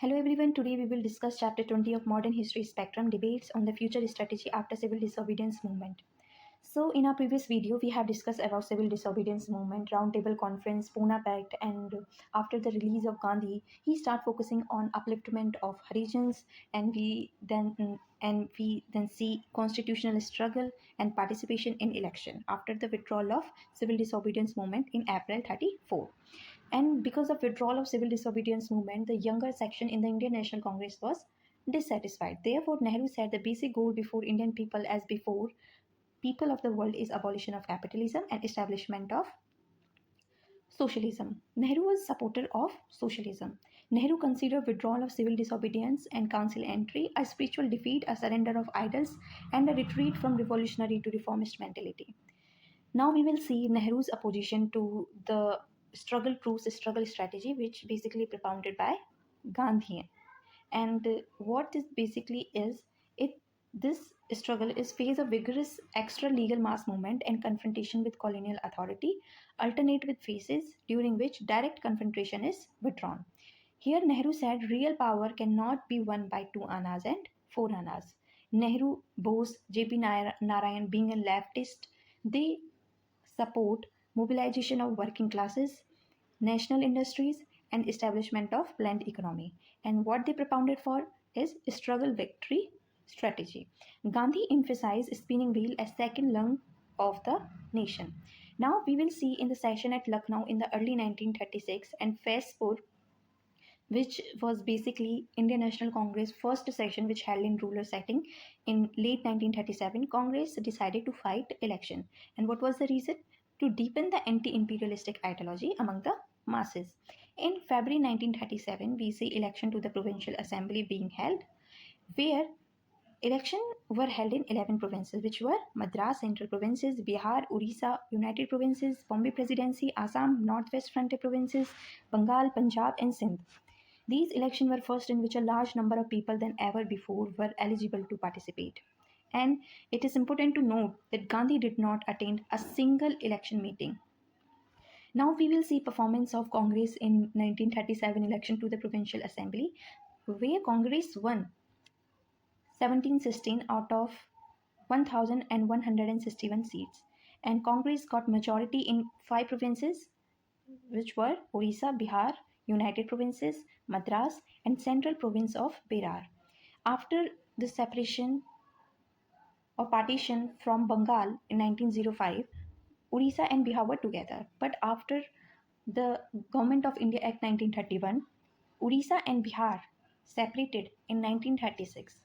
Hello everyone, today we will discuss chapter 20 of Modern History Spectrum Debates on the Future Strategy after Civil Disobedience Movement. So in our previous video, we have discussed about civil disobedience movement, roundtable conference, Pune Pact, and after the release of Gandhi, he started focusing on upliftment of Harijans, and we then see constitutional struggle and participation in election after the withdrawal of civil disobedience movement in April 34. And because of withdrawal of civil disobedience movement, the younger section in the Indian National Congress was dissatisfied. Therefore, Nehru said the basic goal before Indian people as before people of the world is abolition of capitalism and establishment of socialism. Nehru was supporter of socialism. Nehru considered withdrawal of civil disobedience and council entry a spiritual defeat, a surrender of idols, and a retreat from revolutionary to reformist mentality. Now we will see Nehru's opposition to the struggle truce struggle strategy, which basically propounded by Gandhi. And what this basically is, it this struggle is phase of vigorous extra legal mass movement and confrontation with colonial authority, alternate with phases during which direct confrontation is withdrawn. Here Nehru said real power cannot be won by two annas and four annas. Nehru, Bose, JP Narayan being a leftist, they support mobilization of working classes, national industries, and establishment of planned economy. And what they propounded for is struggle victory strategy. Gandhi emphasized spinning wheel as second lung of the nation. Now we will see in the session at Lucknow in the early 1936 and Faizpur, which was basically Indian National Congress first session which held in rural setting in late 1937. Congress decided to fight election. And what was the reason? To deepen the anti-imperialistic ideology among the masses. In February 1937, we see election to the Provincial Assembly being held, where election were held in 11 provinces, which were Madras, Central Provinces, Bihar, Orissa, United Provinces, Bombay Presidency, Assam, Northwest Frontier Provinces, Bengal, Punjab, and Sindh. These elections were first in which a large number of people than ever before were eligible to participate. And it is important to note that Gandhi did not attend a single election meeting. Now we will see performance of Congress in 1937 election to the Provincial Assembly, where Congress won 1716 out of 1161 seats, and Congress got majority in 5 provinces, which were Orissa, Bihar, United Provinces, Madras, and Central Province of Berar. After the separation or partition from Bengal in 1905, Orissa and Bihar were together. But after the Government of India Act 1931, Orissa and Bihar separated in 1936.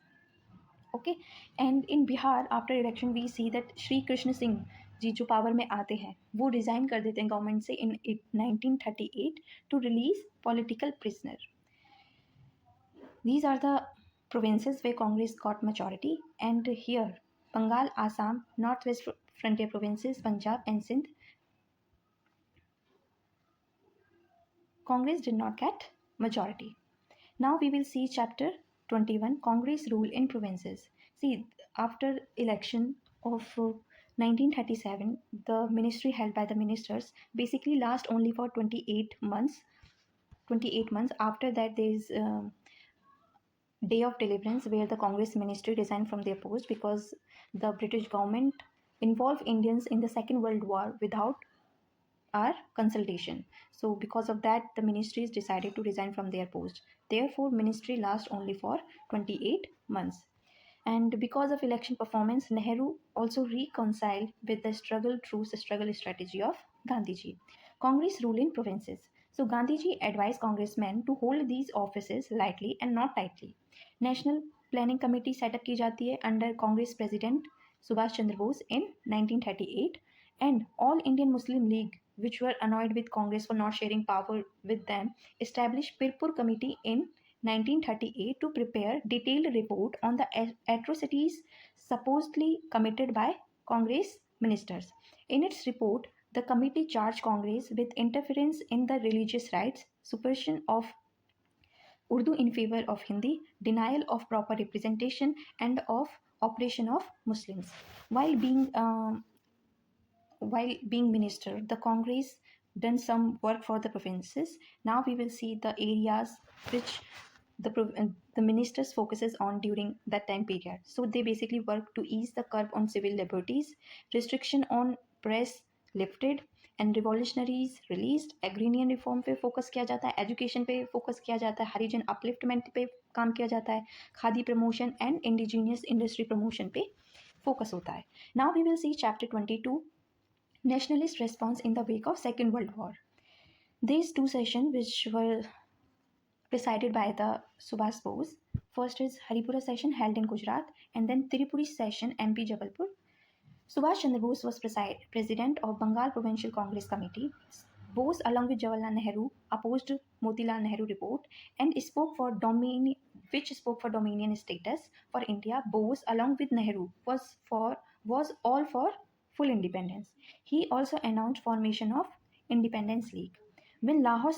Okay, and in Bihar after election we see that Shri Krishna Singh जी जो power में आते हैं वो resign कर देते हैं government से in 1938 to release political prisoner. These are the provinces where Congress got majority, and here Bengal, Assam, Northwest Frontier Provinces, Punjab, and Sindh, Congress did not get majority. Now we will see chapter 21, Congress rule in provinces. See, after election of 1937, the ministry held by the ministers basically last only for 28 months. 28 months. After that, there is day of deliverance where the Congress ministry resigned from their post because the British government involved Indians in the Second World War without our consultation. So because of that, the ministries decided to resign from their post. Therefore, ministry lasts only for 28 months. And because of election performance, Nehru also reconciled with the struggle truce struggle strategy of Gandhiji. Congress rule in provinces. So Gandhiji advised congressmen to hold these offices lightly and not tightly. National Planning Committee set up की जाती है under Congress President Subhash Chandra Bose in 1938, and All Indian Muslim League, which were annoyed with Congress for not sharing power with them, established Pirpur Committee in 1938 to prepare detailed report on the atrocities supposedly committed by Congress ministers. In its report, the committee charged Congress with interference in the religious rights, suppression of Urdu in favor of Hindi, denial of proper representation, and of oppression of Muslims. While being minister, the Congress done some work for the provinces. Now we will see the areas which the ministers focuses on during that time period. So they basically work to ease the curb on civil liberties, restriction on press lifted, and revolutionaries released. Agrarian reform पे focus किया जाता है, education पे focus किया जाता है, हरिजन upliftment पे काम किया जाता है, khadi promotion and indigenous industry promotion पे फोकस होता है. Now we will see chapter 22, nationalist response in the wake of Second World War. These two sessions, which were presided by the Subhas Bose, first is Haripura session held in Gujarat, and then Tripuri session, MP Jabalpur. Subhash Chandra Bose was president of Bengal Provincial Congress Committee. Bose, along with Jawaharlal Nehru, opposed Motilal Nehru report and spoke for dominion status for India. Bose, along with Nehru, was all for full independence. He also announced formation of Independence League. When Lahore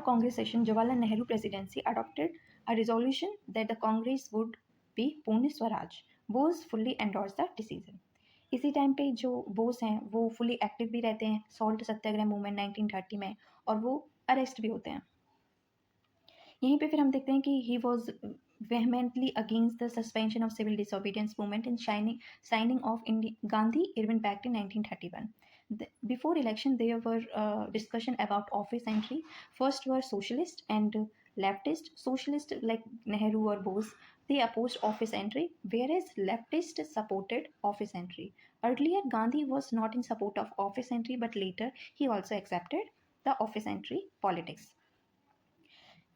Congress session, Jawaharlal Nehru presidency adopted a resolution that the Congress would be Pune Swaraj. Bose fully endorse the decision. इसी time पे जो बोस हैं वो fully active भी रहते हैं salt सत्याग्रह movement 1930 में, और वो अरेस्ट भी होते हैं. यहीं पे फिर हम देखते हैं कि he was vehemently against the suspension of civil disobedience movement and signing of Gandhi-Irwin Pact in 1931. Before election, there were discussion about office entry. First were socialist and leftist. Socialist like Nehru or Bose, they opposed office entry, whereas leftist supported office entry. Earlier, Gandhi was not in support of office entry, but later he also accepted the office entry politics.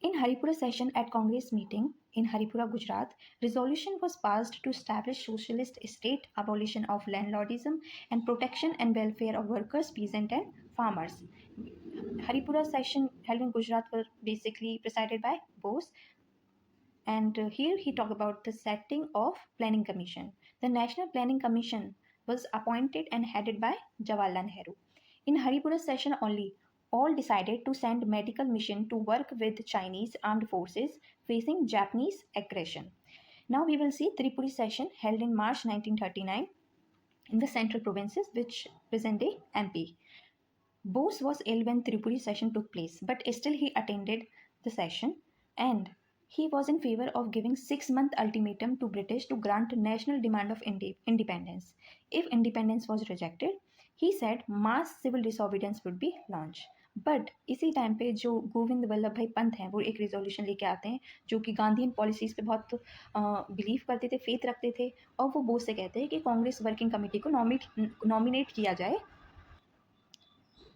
In Haripura session at Congress meeting in Haripura, Gujarat, resolution was passed to establish socialist state, abolition of landlordism, and protection and welfare of workers, peasants, and farmers. Haripura session held in Gujarat were basically presided by Bose. And here he talked about the setting of Planning Commission. The National Planning Commission was appointed and headed by Jawaharlal Nehru. In Haripura session only, all decided to send medical mission to work with Chinese armed forces facing Japanese aggression. Now we will see Tripuri session held in March 1939 in the central provinces which present-day MP. Bose was ill when Tripuri session took place, but still he attended the session, and he was in favor of giving 6-month ultimatum to British to grant national demand of independence. If independence was rejected, he said mass civil disobedience would be launched. But इसी time पे जो गोविंद वल्लभ भाई पंत हैं वो एक resolution लेके आते हैं जो कि गांधीयन पॉलिसीज़ पे बहुत बिलीव करते थे, फेथ रखते थे, और वो बोस से कहते हैं कि कांग्रेस वर्किंग कमेटी को नॉमिनेट किया जाए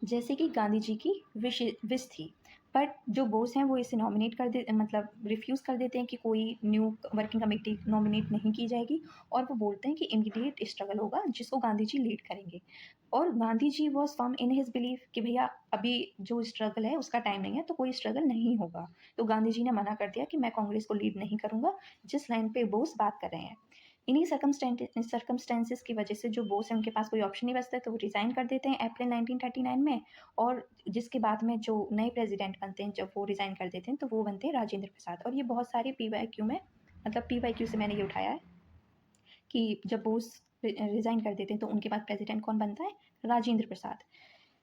जैसे कि गांधी जी की विश थी. बट जो बोस हैं वो इसे नॉमिनेट कर दे मतलब रिफ्यूज़ कर देते हैं कि कोई न्यू वर्किंग कमेटी नॉमिनेट नहीं की जाएगी, और वो बोलते हैं कि इमीडिएट स्ट्रगल होगा जिसको गांधी जी लीड करेंगे. और Gandhi ji was firm in his belief कि भैया अभी जो स्ट्रगल है उसका टाइम नहीं है, तो कोई स्ट्रगल नहीं होगा. तो गांधी जी ने मना कर दिया कि मैं कांग्रेस को लीड नहीं करूँगा, जिस लाइन पे बोस बात कर रहे हैं. इन्हीं सर्कमस्टेंसेस की वजह से जो बोस है उनके पास कोई ऑप्शन नहीं बचता है, तो वो रिज़ाइन कर देते हैं अप्रैल 1939 में. और जिसके बाद में जो नए प्रेसिडेंट बनते हैं, जब वो रिज़ाइन कर देते हैं तो वो बनते हैं राजेंद्र प्रसाद. और ये बहुत सारे PYQ में मतलब PYQ से मैंने ये उठाया है कि जब बोस रिज़ाइन कर देते हैं तो उनके बाद प्रेसिडेंट कौन बनता है, राजेंद्र प्रसाद.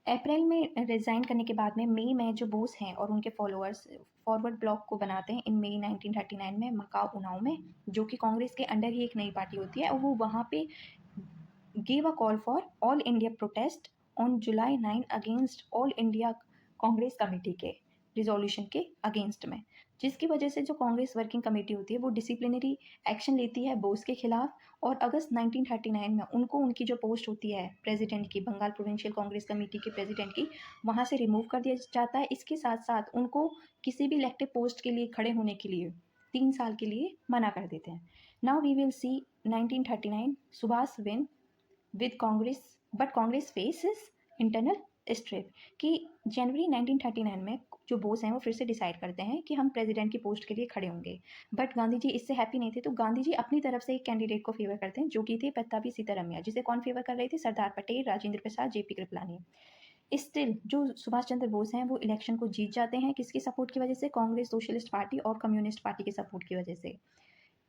अप्रैल में रिज़ाइन करने के बाद में मई में जो बोस हैं और उनके फॉलोअर्स फॉरवर्ड ब्लॉक को बनाते हैं इन मई 1939 में मकाओ उनाव में, जो कि कांग्रेस के अंडर ही एक नई पार्टी होती है, और वो वहाँ पे give a call for all India protest on July 9 against all India Congress committee के रिजोल्यूशन के अगेंस्ट में, जिसकी वजह से जो कांग्रेस वर्किंग कमेटी होती है वो डिसिप्लिनरी एक्शन लेती है बोस के खिलाफ. और अगस्त 1939 में उनको उनकी जो पोस्ट होती है प्रेसिडेंट की, बंगाल प्रोविंशियल कांग्रेस कमेटी के प्रेसिडेंट की, वहाँ से रिमूव कर दिया जाता है. इसके साथ साथ उनको किसी भी इलेक्टिव पोस्ट के लिए खड़े होने के लिए 3 साल के लिए मना कर देते हैं. Now we will see 1939 Subhash win with Congress, but Congress faces internal strife कि जनवरी 1939 में जो बोस हैं वो फिर से डिसाइड करते हैं कि हम प्रेसिडेंट की पोस्ट के लिए खड़े होंगे. बट गांधी जी इससे हैप्पी नहीं थे, तो गांधी जी अपनी तरफ से एक कैंडिडेट को फेवर करते हैं जो कि थे पत्ताभी सीतारमैया, जिसे कौन फेवर कर रहे थे, सरदार पटेल, राजेंद्र प्रसाद, JP कृपलानी. स्टिल जो सुभाष चंद्र बोस हैं वो इलेक्शन को जीत जाते हैं. किसकी सपोर्ट की वजह से, कांग्रेस, सोशलिस्ट पार्टी और कम्युनिस्ट पार्टी के सपोर्ट की वजह से,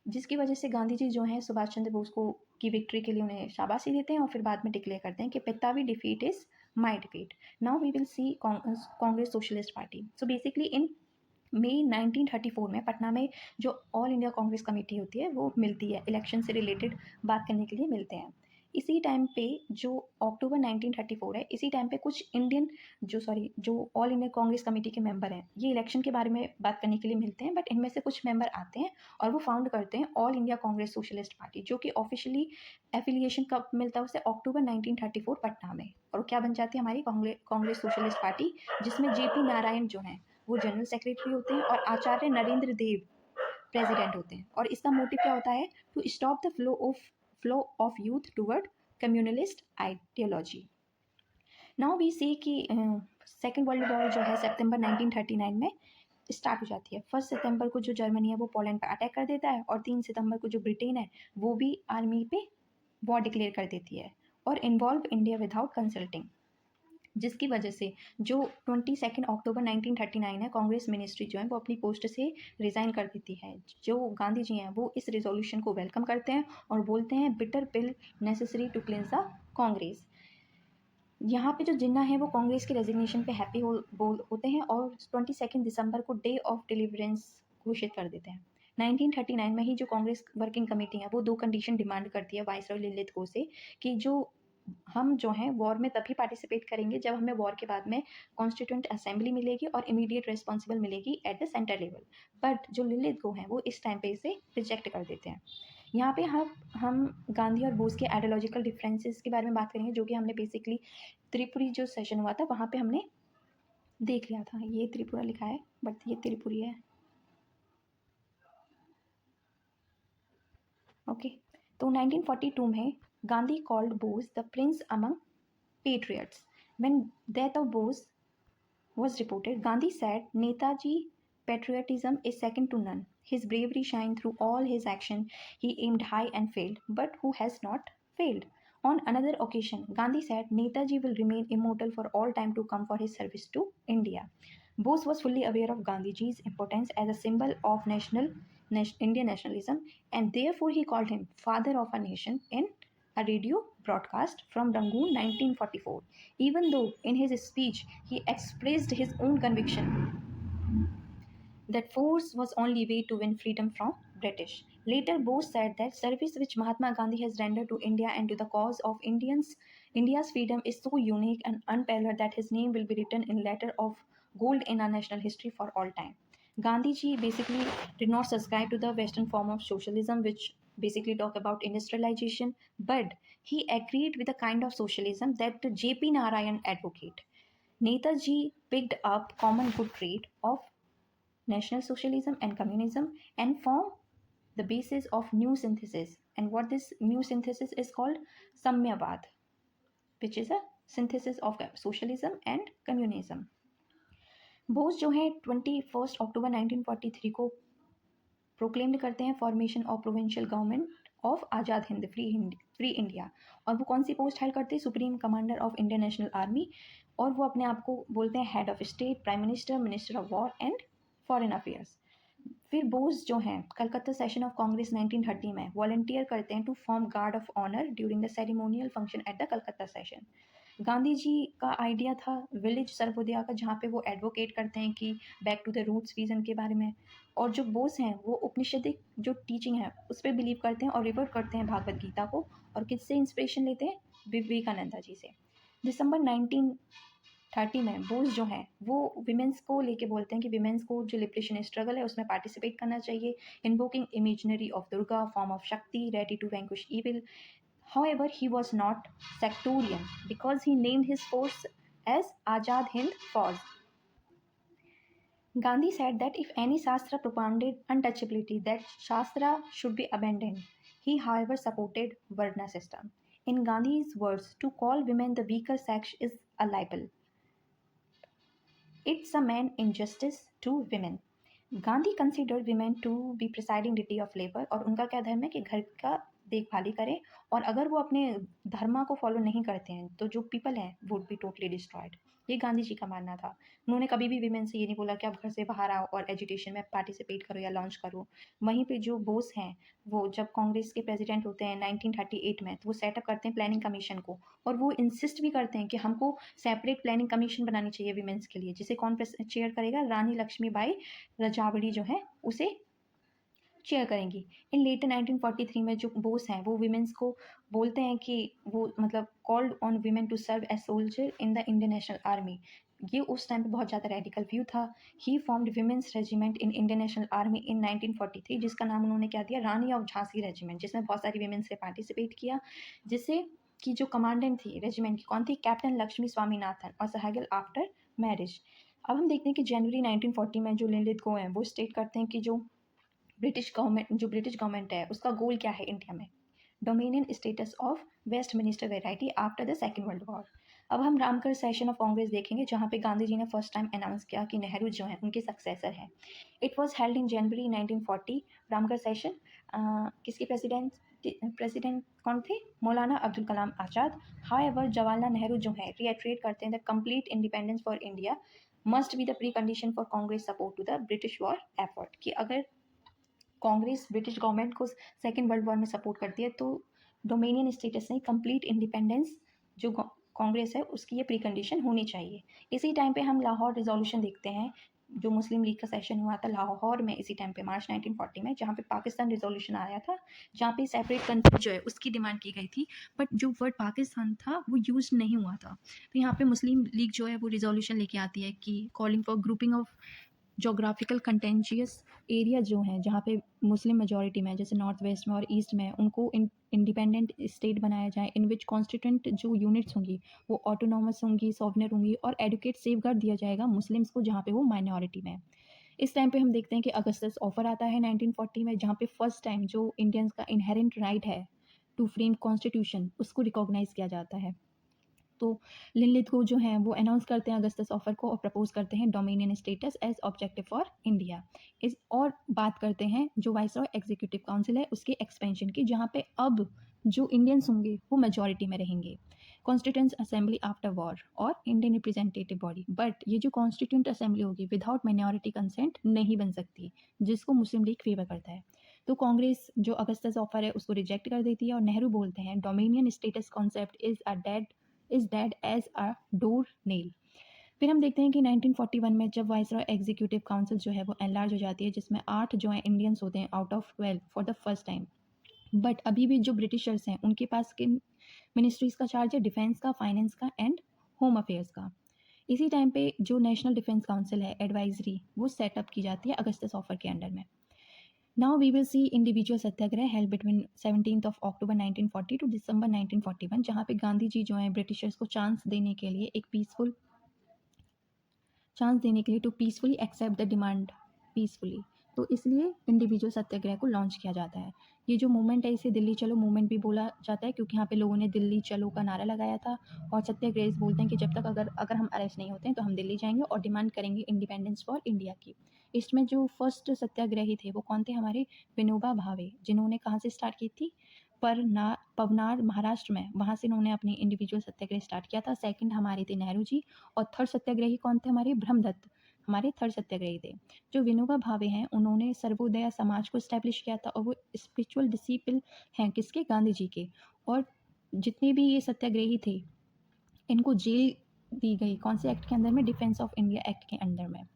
जिसकी वजह से गांधी जी जो हैं सुभाष चंद्र बोस को की विक्ट्री के लिए उन्हें शाबाशी देते हैं और फिर बाद में डिक्लेयर करते हैं कि Pattabhi defeat is my defeat. Now we will see Congress socialist party. So basically in May 1934 में पटना में जो ऑल इंडिया कांग्रेस कमेटी होती है वो मिलती है, इलेक्शन से रिलेटेड बात करने के लिए मिलते हैं। इसी टाइम पे जो अक्टूबर 1934 है, इसी टाइम पे कुछ जो ऑल इंडिया कांग्रेस कमेटी के मेंबर हैं, ये इलेक्शन के बारे में बात करने के लिए मिलते हैं, बट इनमें से कुछ मेंबर आते हैं और वो फाउंड करते हैं all India Congress socialist party, जो कि ऑफिशियली एफिलिएशन कब मिलता है उसे, अक्टूबर 1934 पटना में। और क्या बन जाती है हमारी कांग्रेस सोशलिस्ट पार्टी, जिसमें जेपी नारायण जो हैं वो जनरल सेक्रेटरी होते हैं और आचार्य नरेंद्र देव प्रेसिडेंट होते हैं। और इसका मोटिव क्या होता है, to stop the flow of youth toward communalist ideology. Now we see कि सेकेंड वर्ल्ड वॉर जो है सितंबर 1939 में स्टार्ट हो जाती है। 1 सितंबर को जो जर्मनी है वो पोलैंड पर अटैक कर देता है, और 3 सितंबर को जो ब्रिटेन है वो भी आर्मी पे वॉर डिक्लेयर कर देती है और इन्वॉल्व इंडिया विदाउट कंसल्टिंग, जिसकी वजह से जो 22 अक्टूबर 1939 है, कांग्रेस मिनिस्ट्री जो है वो अपनी पोस्ट से रिज़ाइन कर देती है। जो गांधी जी हैं वो इस रेजोल्यूशन को वेलकम करते हैं और बोलते हैं bitter pill necessary to cleanse the Congress. यहाँ पे जो जिन्ना है वो कांग्रेस के रेजिग्नेशन पे हैप्पी होते हैं और 22 दिसंबर को डे ऑफ डिलीवरेंस घोषित कर देते हैं। 1939 में ही जो कांग्रेस वर्किंग कमेटी है वो 2 कंडीशन डिमांड करती है वाइसरॉय ललित को से, कि जो हम जो हैं वॉर में तभी पार्टिसिपेट करेंगे जब हमें वॉर के बाद में कॉन्स्टिट्यूंट असेंबली मिलेगी और इमीडिएट रिस्पॉन्सिबल मिलेगी at the centre level. But जो ललित को हैं वो इस टाइम पे इसे रिजेक्ट कर देते हैं। यहाँ पे हम गांधी और बोस के आइडियोलॉजिकल डिफरेंसेस के बारे में बात करेंगे, जो कि हमने बेसिकली त्रिपुरी जो सेशन हुआ था वहाँ पे हमने देख लिया था। ये त्रिपुरा लिखा है बट ये त्रिपुरी है। ओके, तो 1942 में Gandhi called Bose the Prince among patriots. When death of Bose was reported, Gandhi said, Netaji patriotism is second to none. His bravery shined through all his action. He aimed high and failed, but who has not failed? On another occasion, Gandhi said, Netaji will remain immortal for all time to come for his service to India. Bose was fully aware of Gandhiji's importance as a symbol of Indian nationalism, and therefore he called him father of a nation in a radio broadcast from Rangoon 1944, even though in his speech he expressed his own conviction that force was only way to win freedom from British. Later, Bose said that service which Mahatma Gandhi has rendered to India and to the cause of India's freedom is so unique and unparalleled that his name will be written in letter of gold in our national history for all time. Gandhi ji basically did not subscribe to the Western form of socialism, which basically talk about industrialization, but he agreed with the kind of socialism that J.P. Narayan advocate. Netaji picked up common good trait of National Socialism and Communism and form the basis of new synthesis. And what this new synthesis is called, Samyavad, which is a synthesis of socialism and communism. Bose जो है 21 अक्टूबर 1943 को proclaimed करते हैं formation of provincial government of Azad Hind free India, और वो कौन सी post held करते हैं, supreme commander of Indian national army, और वो अपने आप को बोलते हैं head of state, prime minister, minister of war and foreign affairs. फिर बोस जो हैं कलकत्ता सेशन ऑफ कांग्रेस 1930 में वॉलंटियर करते हैं to form guard of honour during the ceremonial function at the Calcutta session. Gandhi ji का आइडिया था विलेज सर्वोदया का, जहाँ पे वो एडवोकेट करते हैं कि back to the roots vision के बारे में, और जो बोस हैं वो उपनिषदिक जो टीचिंग है उस पर बिलीव करते हैं और रिवर्ट करते हैं भागवत गीता को, और किससे इंस्पिरेशन लेते हैं, विवेकानंदा जी से। दिसंबर 1930 में बोस जो है वो विमेंस को लेके बोलते हैं कि विमेंस को जो लिबरेशन स्ट्रगल है उसमें पार्टिसिपेट करना चाहिए, invoking imagery of Durga, form of shakti, ready to vanquish evil. However, he was not sectarian because he named his force as Azad Hind Fauj. Gandhi said that if any Shastra propounded untouchability, that Shastra should be abandoned. He, however, supported Varna system. In Gandhi's words, to call women the weaker sex is a libel. It's a man injustice to women. Gandhi considered women to be presiding deity of labour, और उनका क्या धर्म है कि घर का देखभाल ही करें, और अगर वो अपने धर्म को फॉलो नहीं करते हैं तो जो पीपल हैं वुड बी टोटली डिस्ट्रॉयड। ये गांधी जी का मानना था। उन्होंने कभी भी वीमेन से ये नहीं बोला कि आप घर से बाहर आओ और एजुकेशन में पार्टिसिपेट करो या लॉन्च करो। वहीं पे जो बोस हैं, वो जब कांग्रेस के प्रेसिडेंट होते हैं 1938 में, तो वो सेटअप करते हैं प्लानिंग कमीशन को, और वो इंसिस्ट भी करते हैं कि हमको सेपरेट प्लानिंग कमीशन बनानी चाहिए वीमेंस के लिए, जिसे कौन चेयर करेगा, रानी लक्ष्मीबाई रजावड़ी जो है उसे चेयर करेंगी। इन लेटर 1943 में जो बोस हैं वो वीमेंस को बोलते हैं कि वो मतलब called on women to serve as soldier in the Indian national army. ये उस टाइम पे बहुत ज़्यादा रेडिकल व्यू था। He formed women's regiment in Indian national army in 1943, जिसका नाम उन्होंने क्या दिया, रानी ऑफ झांसी रेजिमेंट, जिसमें बहुत सारी वीमेंस ने पार्टिसिपेट किया। जिससे कि जो कमांडेंट थी रेजिमेंट की कौन थी, कैप्टन लक्ष्मी स्वामीनाथन और सहागल आफ्टर मैरिज। अब हम देखते हैं कि जनवरी 1940 में जो लिनलिथ गो हैं वो स्टेट करते हैं कि जो ब्रिटिश गवर्नमेंट है उसका गोल क्या है इंडिया में, dominion status of Westminster variety after the second world war. अब हम रामकर सेशन ऑफ कांग्रेस देखेंगे जहाँ पे गांधी जी ने फर्स्ट टाइम अनाउंस किया कि नेहरू जो है उनके सक्सेसर हैं। It was held in January 1940। Ramgarh session किसके प्रेसिडेंट कौन थे, मौलाना अब्दुल कलाम आज़ाद। हाउएवर जवाहरलाल नेहरू जो है रिएट्रेट करते हैं the complete independence for India must be the precondition for Congress support to the British war effort, कि अगर कांग्रेस ब्रिटिश गवर्नमेंट को सेकेंड वर्ल्ड वॉर में सपोर्ट करती है तो डोमिनियन स्टेटस नहीं, कंप्लीट इंडिपेंडेंस जो कांग्रेस है उसकी ये प्री कंडीशन होनी चाहिए। इसी टाइम पे हम लाहौर रिजोल्यूशन देखते हैं, जो मुस्लिम लीग का सेशन हुआ था लाहौर में इसी टाइम पे मार्च 1940 में, जहाँ पे पाकिस्तान रिजोल्यूशन आया था, जहाँ पे सेपरेट कंट्री जो है उसकी डिमांड की गई थी, बट जो वर्ड पाकिस्तान था वो यूज नहीं हुआ था। तो यहाँ पे मुस्लिम लीग जो है वो रिजोल्यूशन लेके आती है कि calling for grouping of geographical contiguous area जो हैं जहाँ पे मुस्लिम मेजॉरिटी में, जैसे नॉर्थ वेस्ट में और ईस्ट में, उनको इंडिपेंडेंट स्टेट बनाया जाए इन विच कॉन्स्टिट्यूंट जो यूनिट्स होंगी वो ऑटोनॉमस होंगी, सॉवरन होंगी, और एडुकेट सेफगार्ड दिया जाएगा मुस्लिम्स को जहाँ पे वो माइनॉरिटी में है। इस टाइम पे हम देखते हैं कि अगस्तस ऑफर आता है 1940 में, जहाँ पे फर्स्ट टाइम जो इंडियंस का इनहेरेंट राइट है टू फ्रेम कॉन्स्टिट्यूशन उसको रिकॉग्नाइज किया जाता है। तो लिनलिथ को जो है वो अनाउंस करते हैं अगस्तस ऑफर को और प्रपोज करते हैं dominion status as objective for India. इस और बात करते हैं जो वाइसरॉय एग्जीक्यूटिव काउंसिल है उसके एक्सपेंशन की, जहाँ पे अब जो इंडियंस होंगे वो मेजॉरिटी में रहेंगे। कॉन्स्टिट्यूंट असेंबली आफ्टर वॉर और इंडियन रिप्रेजेंटेटिव बॉडी, बट ये जो कॉन्स्टिट्यूंट असेंबली होगी विदाउट माइनॉरिटी कंसेंट नहीं बन सकती, जिसको मुस्लिम लीग फेवर करता है। तो कांग्रेस जो अगस्तस ऑफर है उसको रिजेक्ट कर देती है और नेहरू बोलते हैं dominion status concept is dead as a doornail. फिर हम देखते हैं कि 1941 में जब वाइसरॉय एग्जीक्यूटिव काउंसिल जो है वो एनलार्ज हो जाती है, जिसमें 8 जो है इंडियंस होते हैं out of 12 for the first time. But अभी भी जो ब्रिटिशर्स हैं उनके पास किन मिनिस्ट्रीज का चार्ज है, डिफेंस का, फाइनेंस का एंड होम अफेयर्स का। इसी टाइम पे जो नेशनल डिफेंस काउंसिल है एडवाइजरी वो सेटअप की जाती है अगस्तस ऑफर के अंडर में। Now we will see individual Satyagraha held between 17th of October 1940 to December 1941, जहाँ पे गांधी जी जो हैं ब्रिटिशर्स को चांस देने के लिए to peacefully accept the demand peacefully, तो इसलिए इंडिविजुअल सत्याग्रह को लॉन्च किया जाता है। ये जो मूवमेंट है इसे दिल्ली चलो मूवमेंट भी बोला जाता है, क्योंकि यहाँ पे लोगों ने दिल्ली चलो का नारा लगाया था, और सत्याग्रह बोलते हैं कि जब तक अगर हम अरेस्ट नहीं होते हैं तो हम दिल्ली जाएंगे और डिमांड करेंगे इंडिपेंडेंस फॉर इंडिया की। इसमें जो फर्स्ट सत्याग्रही थे वो कौन थे, हमारे विनोबा भावे, जिन्होंने कहाँ से स्टार्ट की थी, पवनार महाराष्ट्र में, वहाँ से उन्होंने अपनी इंडिविजुअल सत्याग्रह स्टार्ट किया था। सेकंड हमारे थे नेहरू जी, और थर्ड सत्याग्रही कौन थे, हमारे ब्रह्मदत्त हमारे थर्ड सत्याग्रही थे। जो विनोबा भावे हैं उन्होंने सर्वोदय समाज को इस्टेब्लिश किया था, और वो स्पिरिचुअल डिसिपल हैं किसके, गांधी जी के। और जितने भी ये सत्याग्रही थे इनको जेल दी गई कौन से एक्ट के अंदर में, डिफेंस ऑफ इंडिया एक्ट के अंडर में।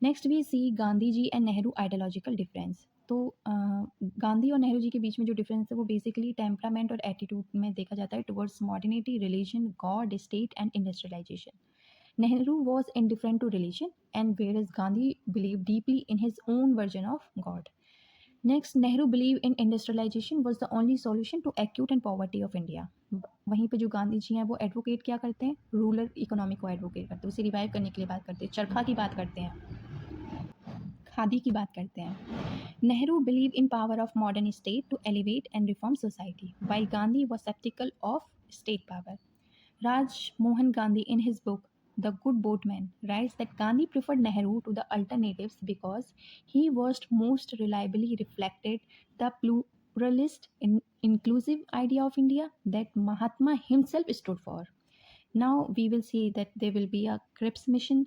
Next we see Gandhi ji and Nehru ideological difference. तो गांधी और नेहरू जी के बीच में जो डिफरेंस है वो बेसिकली टेम्परामेंट और एटीट्यूड में देखा जाता है towards modernity, religion, God, state and industrialisation. Nehru was indifferent to religion, and whereas Gandhi believed deeply in his own version of God. Next, Nehru believed in industrialization was the only solution to acute and poverty of India. वहीं पे जो गांधी जी हैं वो advocate क्या करते हैं, rural economy को advocate करते हैं, उसे रिवाइव करने के लिए बात करते हैं, चरखा की बात करते हैं, खादी की बात करते हैं। Nehru believe in power of modern state to elevate and reform society, while Gandhi was skeptical of state power. Raj Mohan Gandhi, in his book The Good Boatman, writes that Gandhi preferred Nehru to the alternatives because he was most reliably reflected the pluralist, inclusive idea of India that Mahatma himself stood for. Now we will see that there will be a Cripps mission,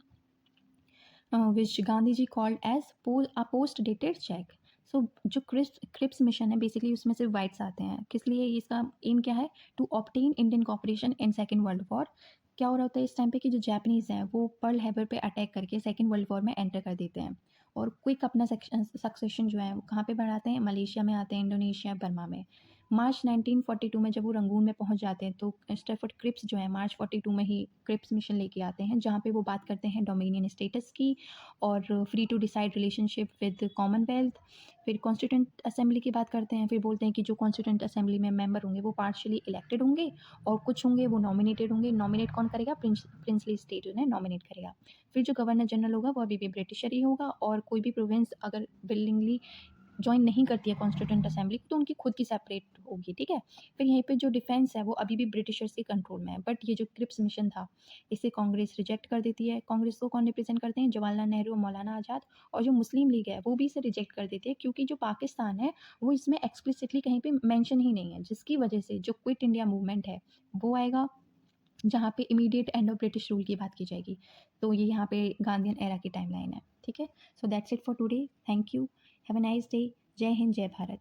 which Gandhi ji called as a post dated check. So जो Cripps mission है basically उसमें सिर्फ whites आते हैं. किस लिए इसका aim क्या है? To obtain Indian cooperation in second world war. क्या हो रहा होता है इस टाइम पे कि जो जापानीज़ हैं वो पर्ल हैबर पे अटैक करके सेकेंड वर्ल्ड वॉर में एंटर कर देते हैं, और क्विक अपना सक्सेशन जो है वो कहाँ पे बढ़ाते हैं? मलेशिया में आते हैं, इंडोनेशिया, बर्मा में. मार्च 1942 में जब वो रंगून में पहुंच जाते हैं तो स्टैफर्ड क्रिप्स जो है मार्च 42 में ही क्रिप्स मिशन लेके आते हैं, जहाँ पे वो बात करते हैं डोमिनियन स्टेटस की और free to decide relationship with Commonwealth. फिर कॉन्स्टिट्यूंट असेंबली की बात करते हैं, फिर बोलते हैं कि जो कॉन्स्टिट्यूंट असेंबली में मेंबर होंगे वो पार्शियली इलेक्टेड होंगे और कुछ होंगे वो नॉमिनेटेड होंगे. नॉमिनेट कौन करेगा? प्रिंसली स्टेट उन्हें नॉमिनेट करेगा. फिर जो गवर्नर जनरल होगा वो अभी भी ब्रिटिशर ही होगा, और कोई भी प्रोविंस अगर विलिंगली ज्वाइन नहीं करती है कॉन्स्टिट्यूंट असेंबली को तो उनकी खुद की सेपरेट होगी. ठीक है. फिर यहीं पे जो डिफेंस है वो अभी भी ब्रिटिशर्स के कंट्रोल में है. बट ये जो क्रिप्स मिशन था इसे कांग्रेस रिजेक्ट कर देती है. कांग्रेस को कौन रिप्रेजेंट करते हैं? जवाहरलाल नेहरू और मौलाना आज़ाद. और जो मुस्लिम लीग है वो भी इसे रिजेक्ट कर देती है, क्योंकि जो पाकिस्तान है वो इसमें एक्सप्लिसिटली कहीं पे मेंशन ही नहीं है, जिसकी वजह से जो क्विट इंडिया मूवमेंट है वो आएगा, जहाँ पे immediate end of British rule की बात की जाएगी. तो ये यहाँ पे गांधीयन एरा की टाइमलाइन है. ठीक है. So that's it for today. Thank you. Have a nice day. जय हिंद, जय भारत.